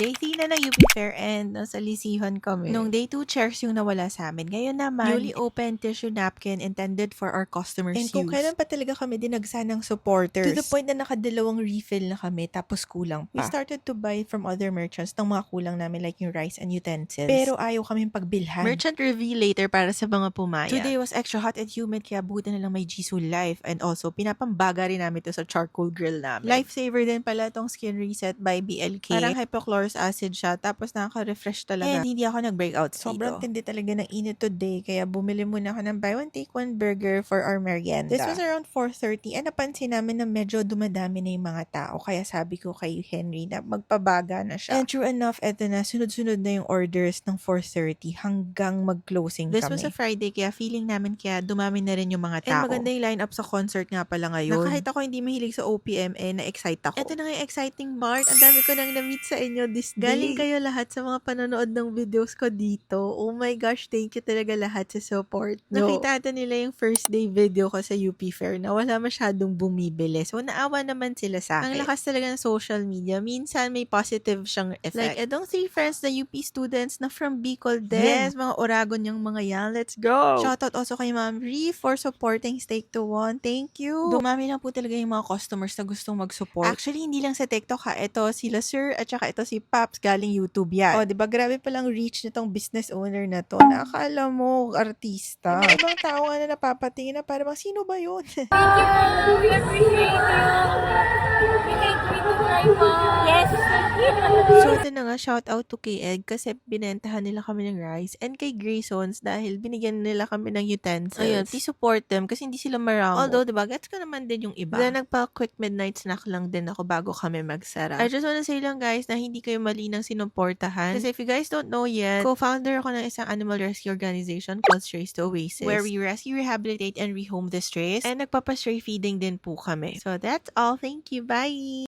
Day 3 na ng UP Fair and nasa lisihan kami. Nung day 2, chairs yung nawala sa amin. Ngayon naman, newly opened tissue napkin intended for our customers' And use. kung kailan pa talaga kami dinagsa ng supporters. To the point na nakadalawang refill na kami tapos kulang pa. We started to buy from other merchants ng mga kulang namin like yung rice and utensils. Pero ayaw kaming pagbilhan. Merchant review later para sa mga pumaya. Today was extra hot and humid kaya buti na lang may Jisoo Life. And also, pinapambaga rin namin to sa charcoal grill namin. Lifesaver din pala tong Skin Reset by BLK. Parang hypochlorous acid siya tapos nakaka-refresh talaga. And hindi ako nag-breakouts dito. Sobrang tindi talaga ng init today kaya bumili muna ako ng buy one take one burger for our merienda. This was around 4:30 and napansin namin na medyo dumadami na yung mga tao kaya sabi ko kay Henry na magpabaga na siya. And true enough, eto na, sunod-sunod na yung orders ng 4:30 hanggang mag-closing kami. This was a Friday kaya feeling namin kaya dumami na rin yung mga tao. And maganda yung line-up sa concert nga pala ngayon. Na kahit ako hindi mahilig sa OPM, na-excite ako. Ito na nga yung exciting part. Ang dami ko nang na-meet sa inyo this day. Galing kayo lahat sa mga panonood ng videos ko dito. Oh my gosh, thank you talaga lahat sa support nyo. Nakita natin nila yung first day video ko sa UP Fair na wala masyadong bumibili. So, naawa naman sila sa akin. Ang lakas talaga ng social media. Minsan, may positive siyang effect. Like, edong 3 friends na UP students na from Bicol din. Yes, mga Oragon yung mga yan. Let's go! Shoutout also kay Ma'am Ree for supporting Steak to One. Thank you! Dumami na po talaga yung mga customers na gustong mag-support. Actually, hindi lang sa TikTok ha. Ito sila Sir at saka ito si Paps galing YouTube yan. Oh, 'di ba? Grabe palang reach nitong business owner na to. Nakakala mo artista. Yung ibang tao nga na napapatingin na parang sino ba 'yun? Thank you po. We appreciate you. We thank you to try po. Yes. So, ito na nga, shout out to K-Egg kasi binentahan nila kami ng rice and kay Graysons dahil binigyan nila kami ng utensils. Ayun, please support them kasi hindi sila maramo. Although, diba, gets ko naman din yung iba. Then, nagpa-quick midnight snack lang din ako bago kami magsara. I just wanna say lang guys na hindi kayo mali ng sinuportahan. Kasi if you guys don't know yet, co-founder ako ng isang animal rescue organization called Strays to Oasis where we rescue, rehabilitate, and rehome the strays and nagpapa-stray feeding din po kami. So, that's all. Thank you. Bye!